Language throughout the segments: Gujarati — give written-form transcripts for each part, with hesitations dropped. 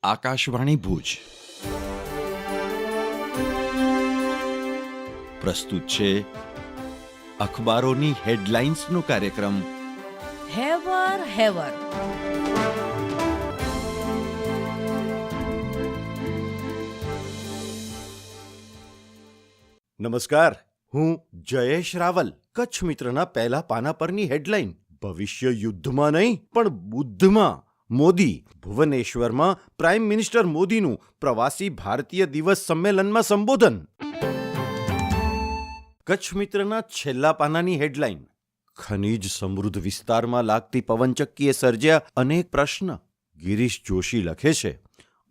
આકાશવાણી ભુજ પ્રસ્તુત છે અખબારોની હેડલાઇન્સનો કાર્યક્રમ હેવર હેવર. નમસ્કાર, હું જયેશ રાવલ. કચ્છ મિત્રના પહેલા પાના પરની હેડલાઇન: ભવિષ્ય યુદ્ધમાં નહીં પણ બુદ્ધમાં. મોદી ભુવનેશ્વરમાં પ્રાઇમ મિનિસ્ટર મોદીનું પ્રવાસી ભારતીય દિવસ સંમેલનમાં સંબોધન. કચ્છ મિત્રના છેલ્લા પાનાની હેડલાઇન: ખનીજ સમૃદ્ધ વિસ્તારમાં લાગતી પવનચક્કીએ સર્જ્યા અનેક પ્રશ્ન. ગિરીશ જોશી લખે છે,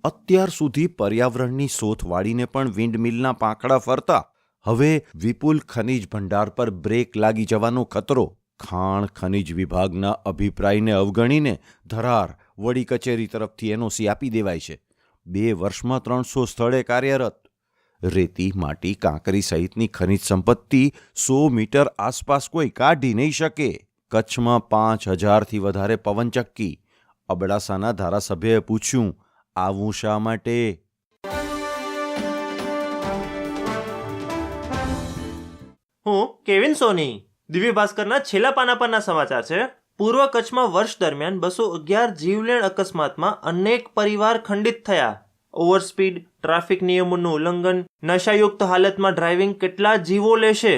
અત્યાર સુધી પર્યાવરણની સોથ વાળીને પણ વિન્ડમિલના પાંખડા ફરતા, હવે વિપુલ ખનીજ ભંડાર પર બ્રેક લાગી જવાનો ખતરો. ખાણ ખનીજ વિભાગના અભિપ્રાયને અવગણીને ધરાર વડી કચેરી તરફથી એનઓસી આપી દેવાય છે. 2 વર્ષમાં 300 સ્થળે કાર્યરત. રેતી, માટી, કાંકરી સહિતની ખનીજ સંપત્તિ 100 મીટર આસપાસ કોઈ કાઢી નહીં શકે. કચ્છમાં 5000થી વધારે પવનચક્કી. અબડાસાના ધારાસભ્યએ પૂછ્યું, આવું શા માટે? હું કેવિન સોની. દિવ્ય ભાસ્કરના છેલ્લા પાના પરના સમાચાર છે. પૂર્વ કચ્છમાં વર્ષ દરમિયાન 211 જીવલેણ અકસ્માતમાં અનેક પરિવાર ખંડિત થયા. ઓવરસ્પીડ, ટ્રાફિક નિયમોનું ઉલ્લંઘન, નશાયુક્ત હાલતમાં ડ્રાઇવિંગ કેટલા જીવો લેશે?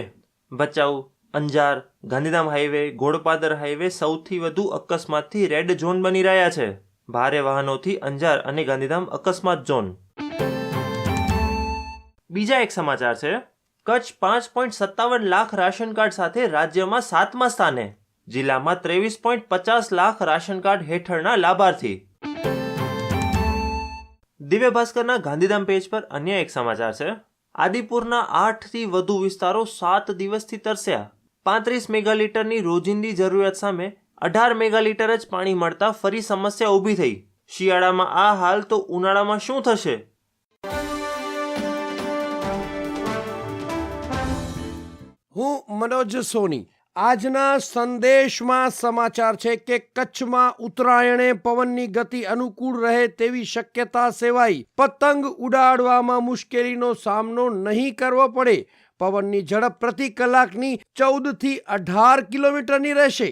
ભચાઉ, અંજાર, ગાંધીધામ હાઈવે, ઘોડપાદર હાઈવે સૌથી વધુ અકસ્માતથી રેડ ઝોન બની રહ્યા છે. ભારે વાહનોથી અંજાર અને ગાંધીધામ અકસ્માત ઝોન. બીજા એક સમાચાર છે. કચ્છ 5.57 લાખ રાશન કાર્ડ સાથે રાજ્યમાં 7મા સ્થાને. જિલ્લામાં 23.50 લાખ રાશન કાર્ડ હેઠળના લાભાર્થી. દિવ્ય ભાસ્કરના ગાંધીધામ પેજ પર અન્ય એક સમાચાર છે. આદિપુરના 8થી વધુ વિસ્તારો 7 દિવસથી તરસ્યા. 35 મેગાલીટરની રોજિંદી જરૂરિયાત સામે 18 મેગાલીટર જ પાણી મળતા ફરી સમસ્યા ઊભી થઈ. શિયાળામાં આ હાલ તો ઉનાળામાં શું થશે? હું મનોજ સોની. આજના સંદેશમાં સમાચાર છે કે કચ્છમાં ઉત્તરાયણે પવનની ગતિ અનુકૂળ રહે તેવી શક્યતા સેવાઈ. પતંગ ઉડાડવામાં મુશ્કેલીનો સામનો નહીં કરવો પડે. પવનની ઝડપ પ્રતિ કલાકની 14થી 18 કિલોમીટરની રહેશે.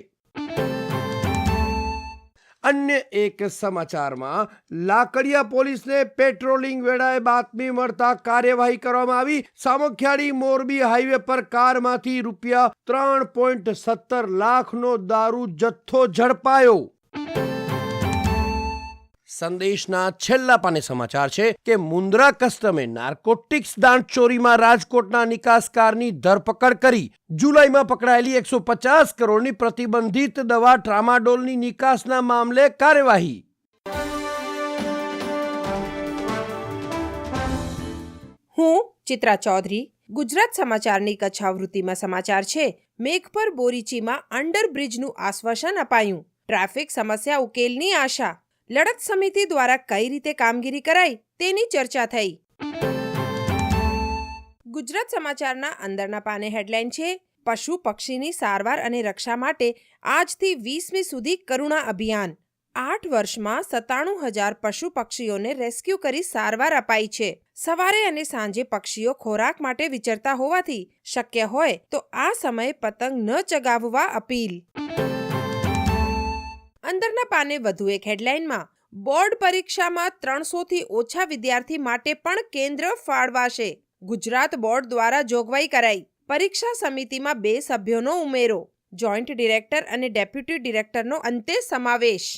અન્ય એક સમાચારમાં લાકડિયા પોલીસને પેટ્રોલિંગ વેળાએ બાતમી મળતા કાર્યવાહી કરવામાં આવી. સામખિયાળી મોરબી હાઈવે પર કારમાંથી રૂપિયા 3.17 લાખનો દારૂ જથ્થો ઝડપાયો. સંદેશના છેલ્લા પાને સમાચાર છે કે મુન્દ્રા કસ્ટમે નાર્કોટિક્સ દાણચોરીમાં રાજકોટના નિકાસકારની ધરપકડ કરી. જુલાઈમાં પકડાયેલી 150 કરોડની પ્રતિબંધિત દવા ટ્રામાડોલની નિકાસના મામલે કાર્યવાહી. હું ચિત્રા ચૌધરી. ગુજરાત સમાચારની કચ્છ આવૃત્તિમાં સમાચાર છે. મેઘ પર બોરીચીમાં અંડરબ્રિજનું આશ્વાસન અપાયું. ટ્રાફિક સમસ્યા ઉકેલની આશા. લડત સમિતિ દ્વારા કઈ રીતે કામગીરી કરાઈ તેની ચર્ચા થઈ. ગુજરાત સમાચારના અંદરના પાને હેડલાઇન છે, પશુ પક્ષીની સારવાર અને રક્ષા માટે આજથી 20મી સુધી કરુણા અભિયાન. 8 વર્ષમાં 97,000 પશુ પક્ષીઓને રેસ્ક્યુ કરી સારવાર અપાઈ છે. સવારે અને સાંજે પક્ષીઓ ખોરાક માટે વિચરતા હોવાથી શક્ય હોય તો આ સમયે પતંગ ન ચગાવવા અપીલ. અંદરના પાને વધુ એક હેડલાઇનમાં, બોર્ડ પરીક્ષામાં 300થી ઓછા વિદ્યાર્થી માટે પણ કેન્દ્ર ફાળવાશે. ગુજરાત બોર્ડ દ્વારા જોગવાઈ કરાઈ. પરીક્ષા સમિતિમાં 2 સભ્યોનો ઉમેરો. જોઈન્ટ ડિરેક્ટર અને ડેપ્યુટી ડિરેક્ટરનો અંતે સમાવેશ.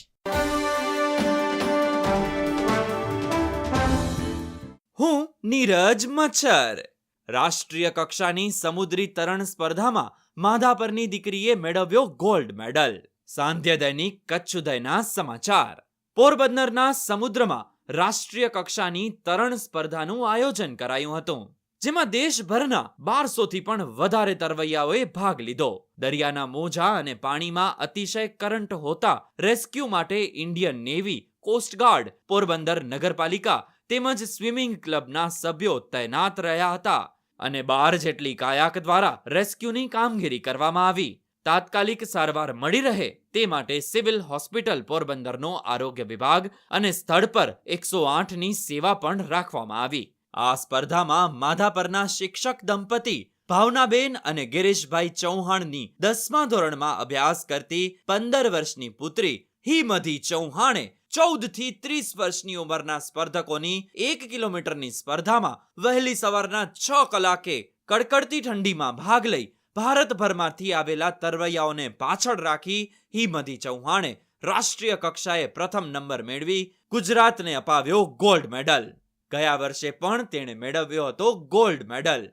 હું નીરજ મચ્છર. રાષ્ટ્રીય કક્ષાની સમુદ્રી તરણ સ્પર્ધામાં માધાપરની દીકરીએ મેળવ્યો ગોલ્ડ મેડલ. સાંધ્ય દૈનિક કચ્છ ઉદયના સમાચાર. પોરબંદરના સમુદ્રમાં રાષ્ટ્રીય કક્ષાની તરણ સ્પર્ધાનું આયોજન કરાયું હતું, જેમાં દેશભરના 1200થી પણ વધારે તરવૈયાઓએ ભાગ લીધો. દરિયાના મોજા અને પાણીમાં અતિશય કરંટ હોતા રેસ્ક્યુ માટે ઇન્ડિયન નેવી, કોસ્ટગાર્ડ, પોરબંદર નગરપાલિકા તેમજ સ્વિમિંગ ક્લબના સભ્યો તૈનાત રહ્યા હતા અને 12 જેટલી કાયાક દ્વારા રેસ્ક્યુની કામગીરી કરવામાં આવી. તાત્કાલિક સારવાર મળી રહે તે માટે સિવિલ હોસ્પિટલ પોરબંદરનો આરોગ્ય વિભાગ અને સ્થળ પર 108ની સેવા પણ રાખવામાં આવી. આ સ્પર્ધામાં માધાપરના શિક્ષક દંપતી ભાવનાબેન અને ગિરીશભાઈ ચૌહાણની 10મા ધોરણમાં અભ્યાસ કરતી 15 વર્ષની પુત્રી હિમધી ચૌહાણે 14 થી 30 વર્ષની ઉંમરના સ્પર્ધકોની 1 કિલોમીટરની સ્પર્ધામાં વહેલી સવારના 6 કલાકે કડકડતી ઠંડીમાં ભાગ લઈ ભારતભરમાંથી આવેલા તરવૈયાઓને પાછળ રાખી હિમધી ચૌહાણે રાષ્ટ્રીય કક્ષાએ પ્રથમ નંબર મેળવી ગુજરાતને અપાવ્યો ગોલ્ડ મેડલ. ગયા વર્ષે પણ તેણે મેળવ્યો હતો ગોલ્ડ મેડલ.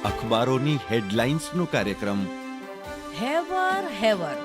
અખબારોની હેડલાઇન્સનો કાર્યક્રમ હેવર હેવર